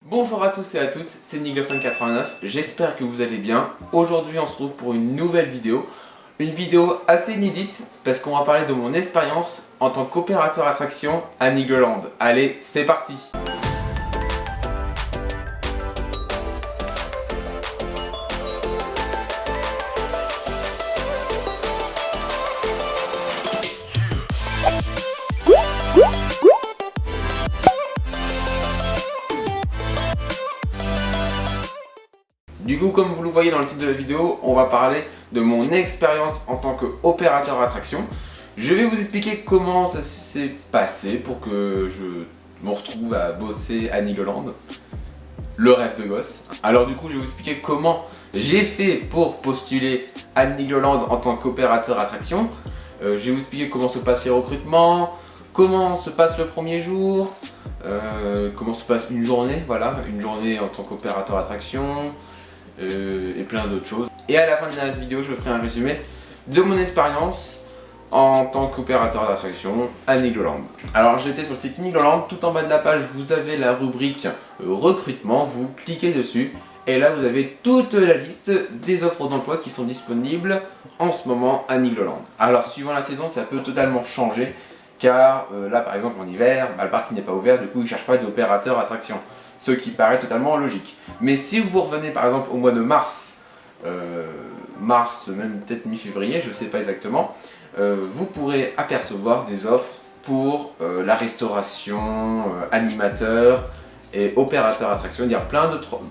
Bonjour à tous et à toutes, c'est Niglophone89, j'espère que vous allez bien. Aujourd'hui on se retrouve pour une nouvelle vidéo. Une vidéo assez inédite parce qu'on va parler de mon expérience en tant qu'opérateur attraction à Nigloland. Allez, c'est parti! Du coup, comme vous le voyez dans le titre de la vidéo, on va parler de mon expérience en tant qu'opérateur attraction. Je vais vous expliquer comment ça s'est passé pour que je me retrouve à bosser à Nigloland. Le rêve de gosse. Alors du coup, je vais vous expliquer comment j'ai fait pour postuler à Nigloland en tant qu'opérateur attraction. Je vais vous expliquer comment se passe les recrutements, comment se passe le premier jour, comment se passe une journée, voilà, une journée en tant qu'opérateur attraction. Et plein d'autres choses. Et à la fin de la vidéo, je ferai un résumé de mon expérience en tant qu'opérateur d'attraction à Nigloland. Alors j'étais sur le site Nigloland, tout en bas de la page vous avez la rubrique recrutement, vous cliquez dessus et là vous avez toute la liste des offres d'emploi qui sont disponibles en ce moment à Nigloland. Alors suivant la saison ça peut totalement changer car là par exemple en hiver, le parc n'est pas ouvert, du coup ils ne cherchent pas d'opérateur attraction. Ce qui paraît totalement logique. Mais si vous revenez par exemple au mois de mars, même peut-être mi-février, je ne sais pas exactement, vous pourrez apercevoir des offres pour la restauration, animateur et opérateur attraction, c'est-à-dire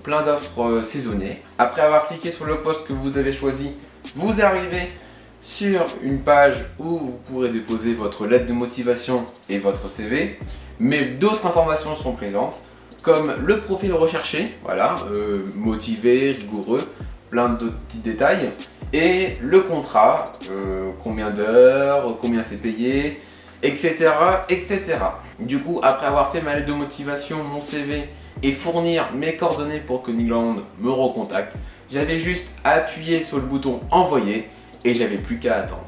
plein d'offres saisonnières. Après avoir cliqué sur le poste que vous avez choisi, vous arrivez sur une page où vous pourrez déposer votre lettre de motivation et votre CV, mais d'autres informations sont présentes, comme le profil recherché, voilà, motivé, rigoureux, plein d'autres petits détails, et le contrat, combien d'heures, combien c'est payé, etc., etc. Du coup, après avoir fait ma lettre de motivation, mon CV, et fournir mes coordonnées pour que Nigloland me recontacte, j'avais juste à appuyer sur le bouton envoyer, et j'avais plus qu'à attendre.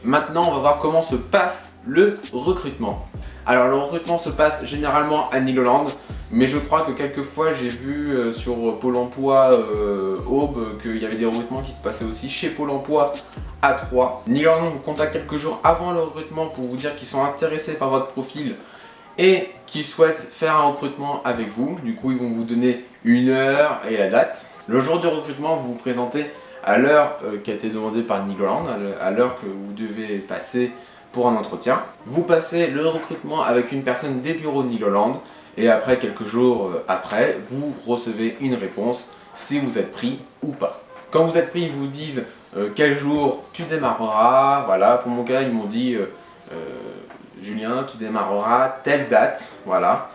Maintenant, on va voir comment se passe le recrutement. Alors le recrutement se passe généralement à Nigloland, mais je crois que quelquefois j'ai vu sur Pôle emploi Aube qu'il y avait des recrutements qui se passaient aussi chez Pôle emploi à Troyes. Nigloland vous contacte quelques jours avant le recrutement pour vous dire qu'ils sont intéressés par votre profil et qu'ils souhaitent faire un recrutement avec vous. Du coup ils vont vous donner une heure et la date. Le jour du recrutement vous vous présentez à l'heure qui a été demandée par Nigloland, à l'heure que vous devez passer pour un entretien. Vous passez le recrutement avec une personne des bureaux de Nigloland et après quelques jours après, vous recevez une réponse si vous êtes pris ou pas. Quand vous êtes pris, ils vous disent quel jour tu démarreras. Voilà, pour mon cas, ils m'ont dit Julien, tu démarreras telle date. Voilà.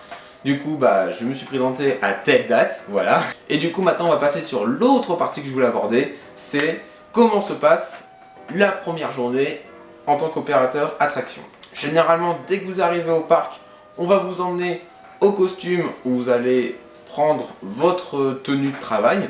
Du coup, je me suis présenté à telle date. Voilà. Et du coup, maintenant, on va passer sur l'autre partie que je voulais aborder. C'est comment se passe la première journée en tant qu'opérateur attraction. Généralement, dès que vous arrivez au parc, on va vous emmener au costume où vous allez prendre votre tenue de travail,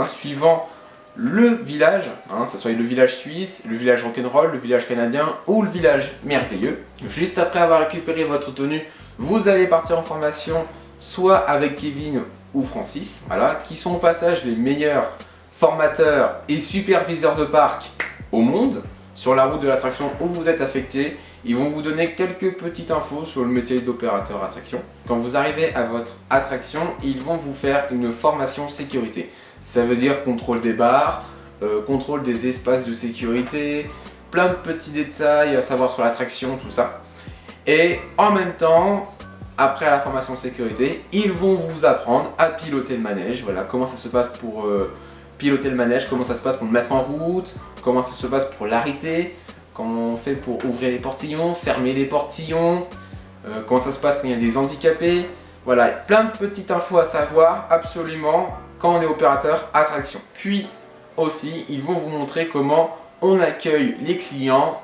suivant le village, que ce soit le village suisse, le village rock'n'roll, le village canadien ou le village merveilleux. Juste après avoir récupéré votre tenue, vous allez partir en formation soit avec Kevin ou Francis, voilà, qui sont au passage les meilleurs formateurs et superviseurs de parc au monde. Sur la route de l'attraction où vous êtes affecté, ils vont vous donner quelques petites infos sur le métier d'opérateur attraction. Quand vous arrivez à votre attraction, ils vont vous faire une formation sécurité. Ça veut dire contrôle des barres, contrôle des espaces de sécurité, plein de petits détails à savoir sur l'attraction, tout ça. Et en même temps, après la formation sécurité, ils vont vous apprendre à piloter le manège. Voilà, comment ça se passe pour piloter le manège, comment ça se passe pour le mettre en route, comment ça se passe pour l'arrêter, comment on fait pour ouvrir les portillons, fermer les portillons, comment ça se passe quand il y a des handicapés. Voilà, plein de petites infos à savoir absolument quand on est opérateur attraction. Puis aussi, ils vont vous montrer comment on accueille les clients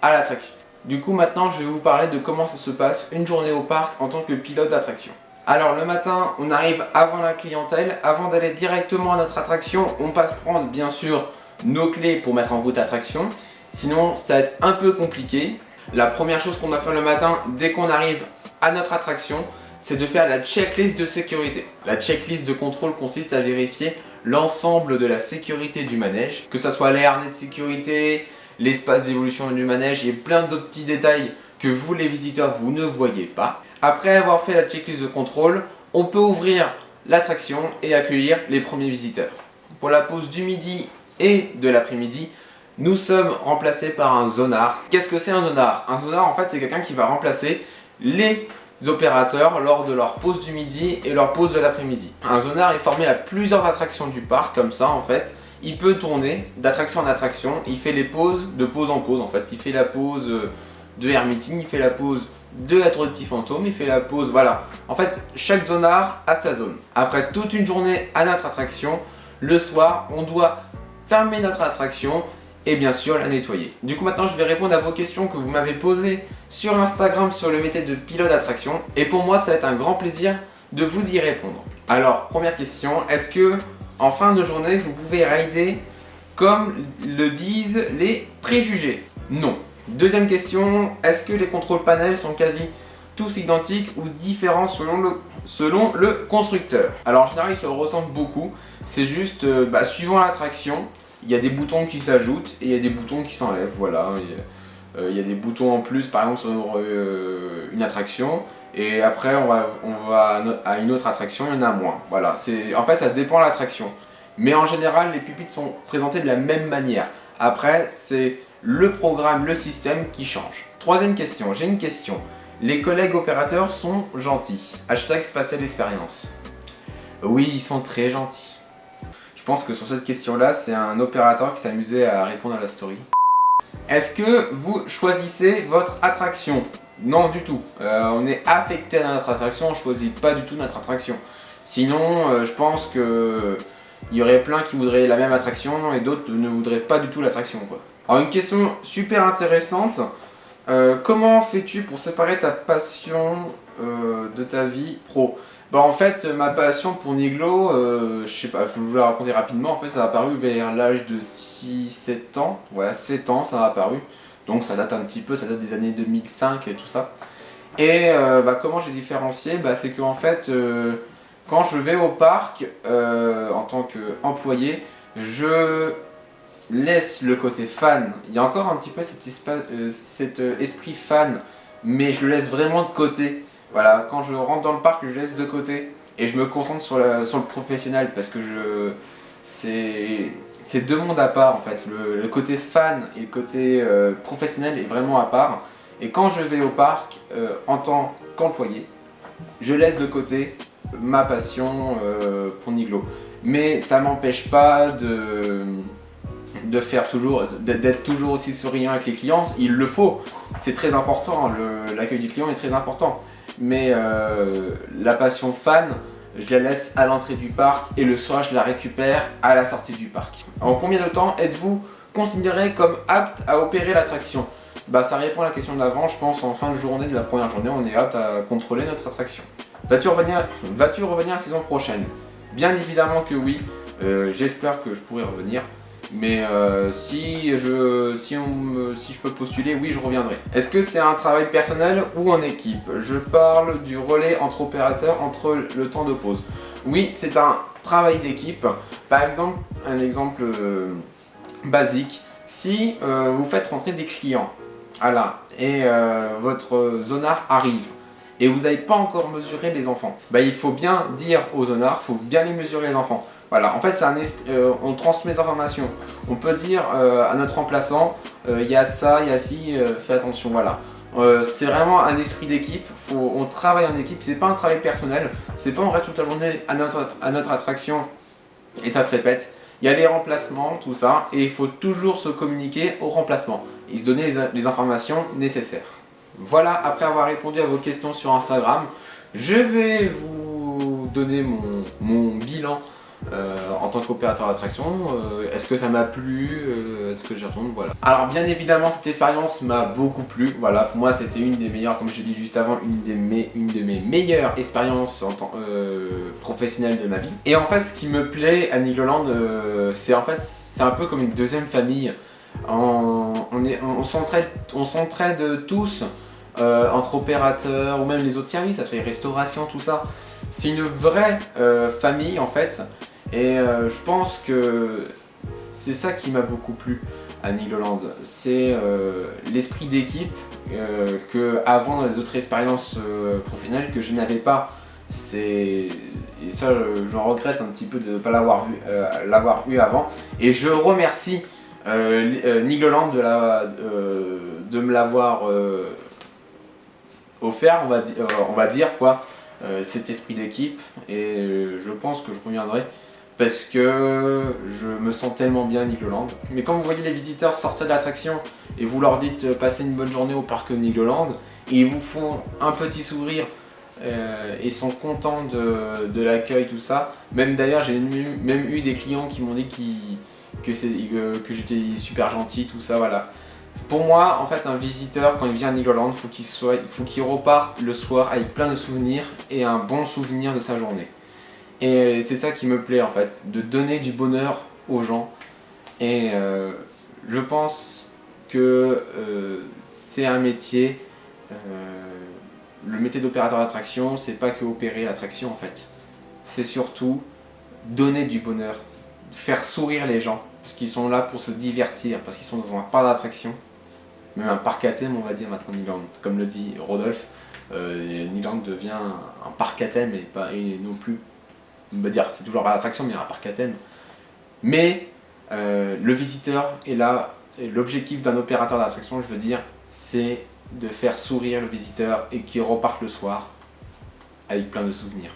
à l'attraction. Du coup, maintenant, je vais vous parler de comment ça se passe une journée au parc en tant que pilote d'attraction. Alors le matin, on arrive avant la clientèle. Avant d'aller directement à notre attraction, on passe prendre bien sûr nos clés pour mettre en route l'attraction. Sinon, ça va être un peu compliqué. La première chose qu'on va faire le matin, dès qu'on arrive à notre attraction, c'est de faire la checklist de sécurité. La checklist de contrôle consiste à vérifier l'ensemble de la sécurité du manège, que ce soit les harnais de sécurité, l'espace d'évolution du manège et plein d'autres petits détails que vous les visiteurs vous ne voyez pas. Après avoir fait la checklist de contrôle, on peut ouvrir l'attraction et accueillir les premiers visiteurs. Pour la pause du midi et de l'après-midi, nous sommes remplacés par un zonard. Qu'est-ce que c'est un zonard? Un zonard, en fait, c'est quelqu'un qui va remplacer les opérateurs lors de leur pause du midi et leur pause de l'après-midi. Un zonard est formé à plusieurs attractions du parc, comme ça en fait. Il peut tourner d'attraction en attraction, il fait les pauses de pause en pause en fait. Il fait la pause de Air Meeting, il fait la pause de la tour des petits fantômes, il fait la pause, voilà. En fait, chaque zonard a sa zone. Après toute une journée à notre attraction, le soir, on doit fermer notre attraction et bien sûr la nettoyer. Du coup maintenant je vais répondre à vos questions que vous m'avez posées sur Instagram sur le métier de pilote d'attraction et pour moi ça va être un grand plaisir de vous y répondre. Alors première question, est-ce que en fin de journée vous pouvez rider comme le disent les préjugés? Non. Deuxième question, est-ce que les contrôles panels sont quasi tous identiques ou différents selon le constructeur? Alors en général ils se ressemblent beaucoup, c'est juste suivant l'attraction. Il y a des boutons qui s'ajoutent et il y a des boutons qui s'enlèvent, voilà. Il y a des boutons en plus par exemple sur une attraction et après on va à une autre attraction, il y en a moins. Voilà, en fait ça dépend de l'attraction. Mais en général les pupitres sont présentés de la même manière. Après c'est le programme, le système qui change. Troisième question, j'ai une question. Les collègues opérateurs sont gentils. Hashtag Spatial Experience. Oui, ils sont très gentils. Je pense que sur cette question-là, c'est un opérateur qui s'est amusé à répondre à la story. Est-ce que vous choisissez votre attraction? Non du tout. On est affecté à notre attraction, on ne choisit pas du tout notre attraction. Sinon, je pense que il y aurait plein qui voudraient la même attraction et d'autres ne voudraient pas du tout l'attraction, quoi. Alors une question super intéressante. Comment fais-tu pour séparer ta passion de ta vie pro? En fait, ma passion pour Niglo, je sais pas, je vais vous la raconter rapidement. En fait, ça a apparu vers l'âge de 6-7 ans. Ouais, 7 ans, ça a apparu. Donc ça date un petit peu, ça date des années 2005 et tout ça. Et comment j'ai différencié? C'est que en fait, quand je vais au parc en tant qu'employé, je laisse le côté fan. Il y a encore un petit peu cet esprit fan, mais je le laisse vraiment de côté. Voilà, quand je rentre dans le parc, je laisse de côté et je me concentre sur le professionnel parce que c'est deux mondes à part en fait. Le côté fan et le côté professionnel est vraiment à part. Et quand je vais au parc en tant qu'employé, je laisse de côté ma passion pour Niglo. Mais ça m'empêche pas d'être toujours aussi souriant avec les clients. Il le faut, c'est très important, l'accueil du client est très important. Mais la passion fan, je la laisse à l'entrée du parc et le soir je la récupère à la sortie du parc. En combien de temps êtes-vous considéré comme apte à opérer l'attraction? Ça répond à la question d'avant, je pense en fin de journée de la première journée, on est apte à contrôler notre attraction. Vas-tu revenir la saison prochaine? Bien évidemment que oui, j'espère que je pourrai revenir. Mais si je peux postuler, oui, je reviendrai. Est-ce que c'est un travail personnel ou en équipe? Je parle du relais entre opérateurs entre le temps de pause. Oui, c'est un travail d'équipe. Par exemple, un exemple basique, si vous faites rentrer des clients, voilà, et votre zonard arrive, et vous n'avez pas encore mesuré les enfants, il faut bien dire aux zonards, il faut bien les mesurer les enfants. Voilà, en fait, on transmet les informations. On peut dire à notre remplaçant, il y a ça, il y a ci, fais attention, voilà. C'est vraiment un esprit d'équipe, on travaille en équipe, c'est pas un travail personnel, c'est pas on reste toute la journée à notre attraction et ça se répète. Il y a les remplacements, tout ça, et il faut toujours se communiquer au remplacement et se donner les informations nécessaires. Voilà, après avoir répondu à vos questions sur Instagram, je vais vous donner mon bilan en tant qu'opérateur d'attraction. Est-ce que ça m'a plu, est-ce que j'y retourne, voilà. Alors bien évidemment cette expérience m'a beaucoup plu, voilà, pour moi c'était une des meilleures, comme je l'ai dit juste avant, une de mes meilleures expériences en tant professionnelle de ma vie. Et en fait ce qui me plaît à Nigloland, c'est un peu comme une deuxième famille. On s'entraide tous, entre opérateurs ou même les autres services, ça soit les restaurations, tout ça. C'est une vraie famille en fait, et je pense que c'est ça qui m'a beaucoup plu à Nigloland. C'est l'esprit d'équipe que avant dans les autres expériences professionnelles que je n'avais pas. Et ça, j'en regrette un petit peu de ne pas l'avoir eu avant. Et je remercie Nigloland de me l'avoir offert, on va dire quoi, cet esprit d'équipe. Et je pense que je reviendrai parce que je me sens tellement bien à Nigloland. Mais quand vous voyez les visiteurs sortir de l'attraction et vous leur dites passer une bonne journée au parc Nigloland, et ils vous font un petit sourire et sont contents de l'accueil, tout ça. Même d'ailleurs, j'ai même eu des clients qui m'ont dit que j'étais super gentil, tout ça, voilà. Pour moi, en fait, un visiteur, quand il vient à Nigloland, il faut qu'il reparte le soir avec plein de souvenirs et un bon souvenir de sa journée. Et c'est ça qui me plaît en fait, de donner du bonheur aux gens. Et je pense que c'est un métier, le métier d'opérateur d'attraction, c'est pas que opérer l'attraction en fait. C'est surtout donner du bonheur, faire sourire les gens, parce qu'ils sont là pour se divertir, parce qu'ils sont dans un parc d'attraction, même un parc à thème on va dire maintenant Nigloland. Comme le dit Rodolphe, Nigloland devient un parc à thème et non plus. On va dire c'est toujours pas l'attraction mais un parc à thème. Mais le visiteur est là, et l'objectif d'un opérateur d'attraction, je veux dire, c'est de faire sourire le visiteur et qu'il reparte le soir avec plein de souvenirs.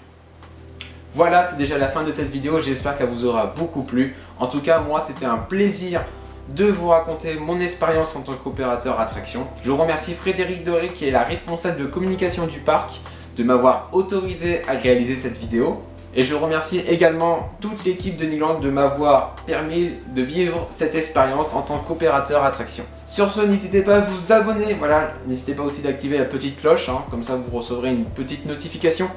Voilà, c'est déjà la fin de cette vidéo, j'espère qu'elle vous aura beaucoup plu. En tout cas, moi c'était un plaisir de vous raconter mon expérience en tant qu'opérateur attraction. Je remercie Frédéric Doré qui est la responsable de communication du parc de m'avoir autorisé à réaliser cette vidéo. Et je remercie également toute l'équipe de Nigloland de m'avoir permis de vivre cette expérience en tant qu'opérateur attraction. Sur ce, n'hésitez pas à vous abonner, voilà, n'hésitez pas aussi d'activer la petite cloche, comme ça vous recevrez une petite notification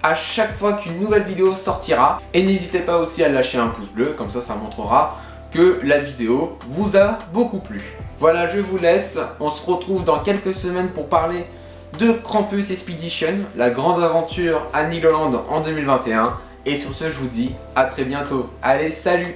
à chaque fois qu'une nouvelle vidéo sortira. Et n'hésitez pas aussi à lâcher un pouce bleu, comme ça ça montrera que la vidéo vous a beaucoup plu. Voilà, je vous laisse, on se retrouve dans quelques semaines pour parler de Krampus Expedition, la grande aventure à Nigloland en 2021. Et sur ce, je vous dis à très bientôt. Allez, salut!